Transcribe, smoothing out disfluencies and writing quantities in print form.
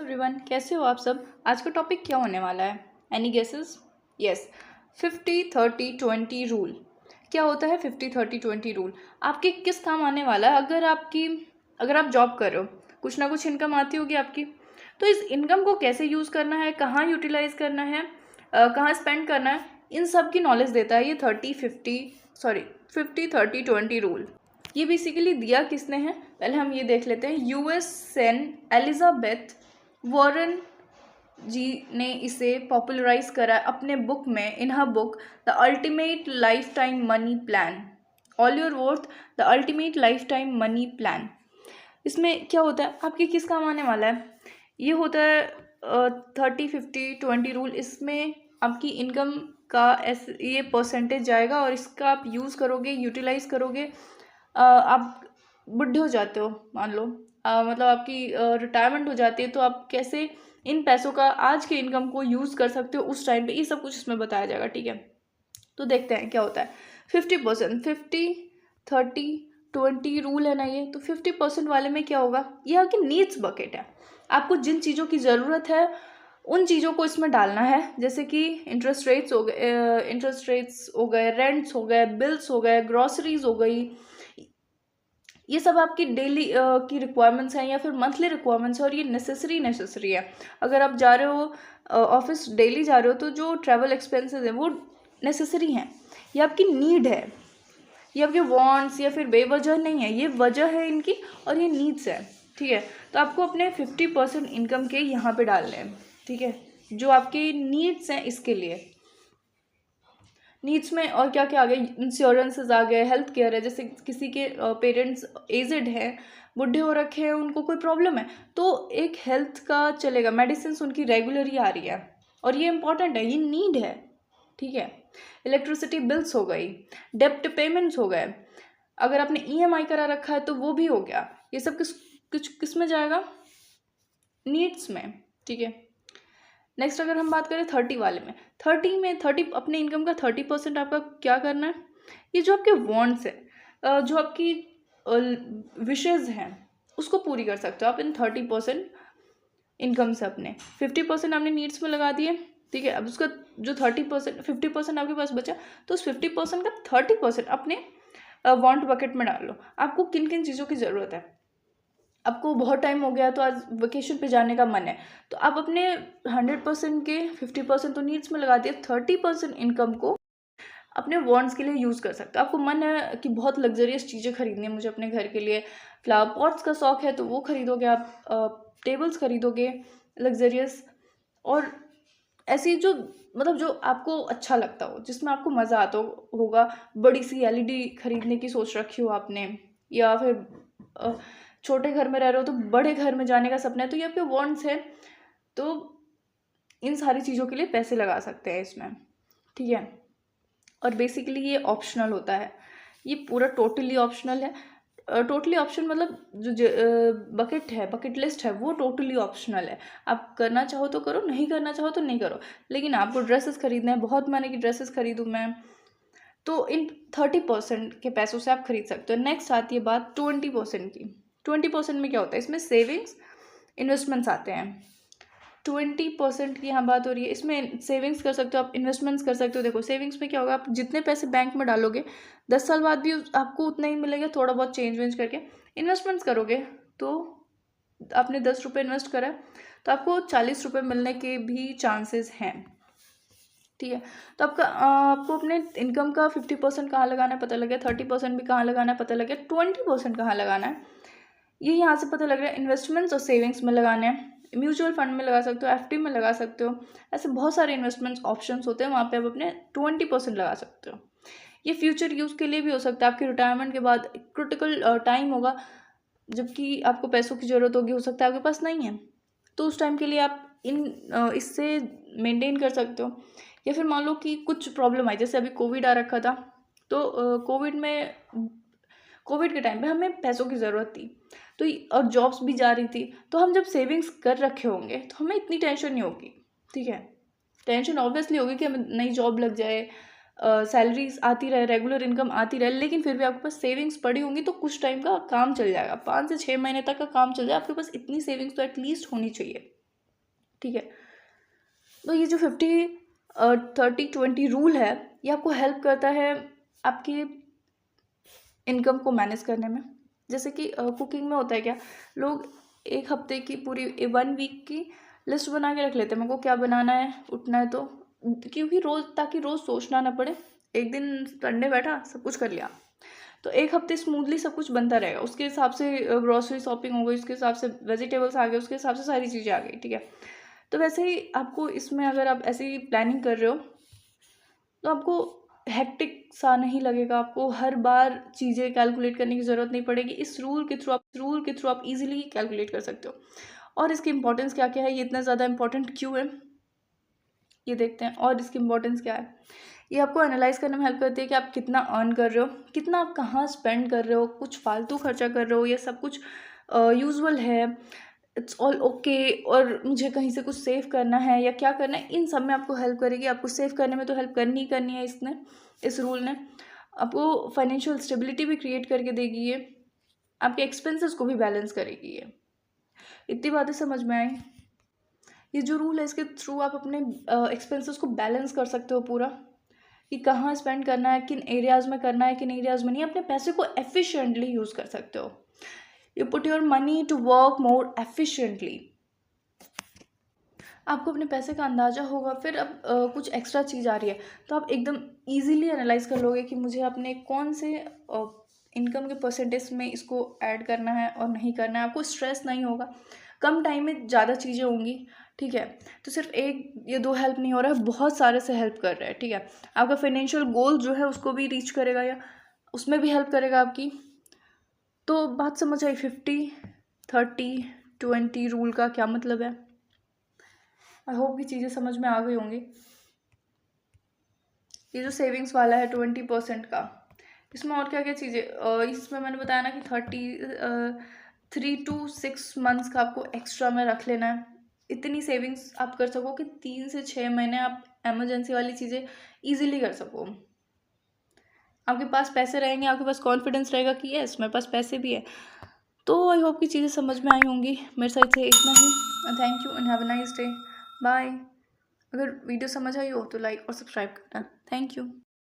Everyone, कैसे हो आप सब। आज का टॉपिक क्या होने वाला है? Any guesses? Yes, 50-30-20 rule. क्या होता है 50-30-20 रूल? आपके किस काम आने वाला है? अगर आप जॉब कर रहे हो, कुछ ना कुछ इनकम आती होगी आपकी, तो इस इनकम को कैसे यूज़ करना है, कहाँ यूटिलाइज करना है, कहाँ स्पेंड करना है, इन सब की नॉलेज देता है ये 50-30-20 रूल। ये बेसिकली दिया किसने है, पहले हम ये देख लेते हैं। US Sen Elizabeth Warren ji ने इसे पॉपुलराइज करा अपने बुक में, in her book the ultimate lifetime money plan, all your worth the ultimate lifetime money plan. इसमें क्या होता है, आपके किस काम आने वाला है? ये होता है 30-50-20 रूल। इसमें आपकी इनकम का ये परसेंटेज जाएगा और इसका आप यूज़ करोगे, यूटिलाइज करोगे। आप बुढ़े हो जाते हो, मान लो, मतलब आपकी रिटायरमेंट हो जाती है, तो आप कैसे इन पैसों का, आज के इनकम को यूज़ कर सकते हो उस टाइम पे, ये सब कुछ इसमें बताया जाएगा। ठीक है, तो देखते हैं क्या होता है। 50%, 50-30-20 रूल है ना ये। तो 50% वाले में क्या होगा, ये आपकी नीड्स बकेट है। आपको जिन चीज़ों की ज़रूरत है उन चीज़ों को इसमें डालना है, जैसे कि इंटरेस्ट रेट्स हो गए, रेंट्स हो गए, बिल्स हो गए, ग्रॉसरीज हो गई। ये सब आपकी डेली की रिक्वायरमेंट्स हैं या फिर मंथली रिक्वायरमेंट्स है, और ये नेसेसरी है। अगर आप जा रहे हो ऑफिस, डेली जा रहे हो, तो जो ट्रैवल एक्सपेंसेस हैं वो नेसेसरी हैं। ये आपकी नीड है, ये आपके वांट्स या फिर बेवजह नहीं है, ये वजह है इनकी और ये नीड्स है। ठीक है, तो आपको अपने 50% इनकम के यहाँ पे डालने हैं। ठीक है, जो आपकी नीड्स हैं इसके लिए। नीड्स में और क्या क्या आ गए, इंश्योरेंसेस आ गए, हेल्थ केयर है, जैसे किसी के पेरेंट्स एजेड हैं, बुढ़े हो रखे हैं, उनको कोई प्रॉब्लम है, तो एक हेल्थ का चलेगा, मेडिसिन उनकी रेगुलर ही आ रही है और ये इंपॉर्टेंट है, ये नीड है। ठीक है, इलेक्ट्रिसिटी बिल्स हो गई, डेप्ट पेमेंट्स हो गए, अगर आपने ईएमआई करा रखा है तो वो भी हो गया। ये सब किस में जाएगा, नीड्स में। ठीक है, नेक्स्ट अगर हम बात करें 30 वाले में, 30 अपने इनकम का 30% आपका क्या करना है, ये जो आपके वांट्स है, जो आपकी विशेज़ हैं, उसको पूरी कर सकते हो आप इन 30% इनकम से। अपने 50% आपने नीड्स में लगा दिए। ठीक है, अब उसका जो 50% आपके पास बचा, तो उस 50% का 30% अपने वांट बकेट में डाल लो। आपको किन किन चीज़ों की ज़रूरत है, आपको बहुत टाइम हो गया तो आज वेकेशन पे जाने का मन है, तो आप अपने 100% के 50% तो नीड्स में लगा दिया, 30% इनकम को अपने वांट्स के लिए यूज़ कर सकते हो। आपको मन है कि बहुत लग्जरियस चीज़ें खरीदनी है मुझे अपने घर के लिए, फ्लावर पॉट्स का शौक है, तो वो खरीदोगे आप, टेबल्स खरीदोगे लग्जरियस, और ऐसी जो, मतलब जो आपको अच्छा लगता हो, जिसमें आपको मज़ा आता होगा। बड़ी सी एलईडी खरीदने की सोच रखी हो आपने, या फिर छोटे घर में रह रहे हो तो बड़े घर में जाने का सपना है, तो ये आपके वांट्स है, तो इन सारी चीज़ों के लिए पैसे लगा सकते हैं इसमें। ठीक है, और बेसिकली ये ऑप्शनल होता है, ये पूरा टोटली ऑप्शनल है। टोटली ऑप्शन मतलब जो बकेट है, बकेट लिस्ट है, वो टोटली ऑप्शनल है। आप करना चाहो तो करो, नहीं करना चाहो तो नहीं करो। लेकिन आपको ड्रेसेस खरीदना है, बहुत महीने की ड्रेसेस खरीदूँ मैं, तो इन 30% के पैसों से आप खरीद सकते हो। नेक्स्ट आती है बात 20% की। 20% में क्या होता है, इसमें सेविंग्स, इन्वेस्टमेंट्स आते हैं। 20% की यहाँ बात हो रही है, इसमें सेविंग्स कर सकते हो आप, इन्वेस्टमेंट्स कर सकते हो। देखो सेविंग्स में क्या होगा, आप जितने पैसे बैंक में डालोगे 10 साल बाद भी आपको उतना ही मिलेगा, थोड़ा बहुत चेंज वेंज करके। इन्वेस्टमेंट्स करोगे तो आपने 10 रुपये इन्वेस्ट करा तो आपको 40 रुपये मिलने के भी चांसेस हैं। ठीक है, तो आपको अपने इनकम का 50% कहाँ लगाना है पता लग गया, 30% भी कहाँ लगाना है पता लग गया, 20% कहाँ लगाना है ये यहाँ से पता लग रहा है। इन्वेस्टमेंट्स और सेविंग्स में लगाने हैं, म्यूचुअल फंड में लगा सकते हो, एफडी में लगा सकते हो, ऐसे बहुत सारे इन्वेस्टमेंट्स ऑप्शंस होते हैं, वहाँ पे आप अपने 20% लगा सकते हो। ये फ्यूचर यूज़ के लिए भी हो सकता है, आपके रिटायरमेंट के बाद क्रिटिकल टाइम होगा जबकि आपको पैसों की ज़रूरत होगी, हो सकता है आपके पास नहीं है, तो उस टाइम के लिए आप इससे मेंटेन कर सकते हो। या फिर मान लो कि कुछ प्रॉब्लम आई, जैसे अभी कोविड आ रखा था, तो कोविड के टाइम पे हमें पैसों की ज़रूरत थी, तो और जॉब्स भी जा रही थी, तो हम जब सेविंग्स कर रखे होंगे तो हमें इतनी टेंशन नहीं होगी। ठीक है, टेंशन ऑब्वियसली होगी कि हमें नई जॉब लग जाए, सैलरीज आती रहे, रेगुलर इनकम आती रहे, लेकिन फिर भी आपके पास सेविंग्स पड़ी होंगी तो कुछ टाइम का काम चल जाएगा, 5 से 6 महीने तक का काम चल जाए, आपके पास इतनी सेविंग्स तो एटलीस्ट होनी चाहिए। ठीक है। तो ये जो 50-30-20 रूल है, ये आपको हेल्प करता है आपके इनकम को मैनेज करने में। जैसे कि कुकिंग में होता है क्या, लोग एक हफ्ते की पूरी 1 वीक की लिस्ट बना के रख लेते हैं, मेरे को क्या बनाना है, उठना है तो, क्योंकि रोज़, ताकि रोज़ सोचना ना पड़े। एक दिन संडे बैठा, सब कुछ कर लिया, तो एक हफ्ते स्मूथली सब कुछ बनता रहेगा। उसके हिसाब से ग्रॉसरी शॉपिंग हो गई, उसके हिसाब से वेजिटेबल्स आ गए, उसके हिसाब से सारी चीज़ें आ गई, ठीक है। तो वैसे ही आपको इसमें, अगर आप ऐसे ही प्लानिंग कर रहे हो, तो आपको हेक्टिक सा नहीं लगेगा, आपको हर बार चीज़ें कैलकुलेट करने की ज़रूरत नहीं पड़ेगी। इस रूल के थ्रू आप इजीली कैलकुलेट कर सकते हो। और इसकी इंपॉर्टेंस क्या क्या है, ये इतना ज़्यादा इंपॉर्टेंट क्यों है, ये देखते हैं। और इसकी इंपॉर्टेंस क्या है, ये आपको एनालाइज करने में हेल्प करती है कि आप कितना अर्न कर रहे हो, कितना आप कहाँ स्पेंड कर रहे हो, कुछ फालतू खर्चा कर रहे हो, ये सब कुछ यूजुअल है, इट्स ऑल ओके, और मुझे कहीं से कुछ सेव करना है या क्या करना है, इन सब में आपको हेल्प करेगी। आपको सेव करने में तो हेल्प करनी ही करनी है, इस रूल ने आपको फाइनेंशियल स्टेबिलिटी भी क्रिएट करके देगी, ये आपके एक्सपेंसेस को भी बैलेंस करेगी। ये इतनी बातें समझ में आई। ये जो रूल है, इसके थ्रू आप अपने एक्सपेंसेस को बैलेंस कर सकते हो पूरा, कि कहाँ स्पेंड करना है, किन एरियाज़ में करना है, किन एरियाज़ में नहीं। अपने पैसे को एफिशिएंटली यूज़ कर सकते हो। You put your money to work more efficiently. आपको अपने पैसे का अंदाज़ा होगा, फिर अब कुछ एक्स्ट्रा चीज़ आ रही है, तो आप एकदम ईजिली एनालाइज कर लोगे कि मुझे अपने कौन से इनकम के परसेंटेज में इसको ऐड करना है और नहीं करना है। आपको स्ट्रेस नहीं होगा, कम टाइम में ज़्यादा चीज़ें होंगी, ठीक है। तो सिर्फ एक ये दो हेल्प नहीं हो रहा है, बहुत सारे से हेल्प कर रहा है, ठीक है। आपका फाइनेंशियल गोल जो है उसको भी रीच करेगा, या उसमें भी हेल्प करेगा आपकी। तो बात समझ आई 50-30-20 रूल का क्या मतलब है। आई होप कि चीज़ें समझ में आ गई होंगी। ये जो सेविंग्स वाला है 20% का, इसमें और क्या क्या चीज़ें, इसमें मैंने बताया ना कि 3 to 6 मंथ्स का आपको एक्स्ट्रा में रख लेना है। इतनी सेविंग्स आप कर सको कि 3 से 6 महीने आप एमरजेंसी वाली चीज़ें ईजिली कर सको। आपके पास पैसे रहेंगे, आपके पास कॉन्फिडेंस रहेगा कि यस मेरे पास पैसे भी है। तो आई होप कि चीज़ें समझ में आई होंगी। मेरे साइड से इतना ही। Thank you and have a nice day. Bye. अगर वीडियो समझ आई हो तो लाइक और सब्सक्राइब करना। Thank you.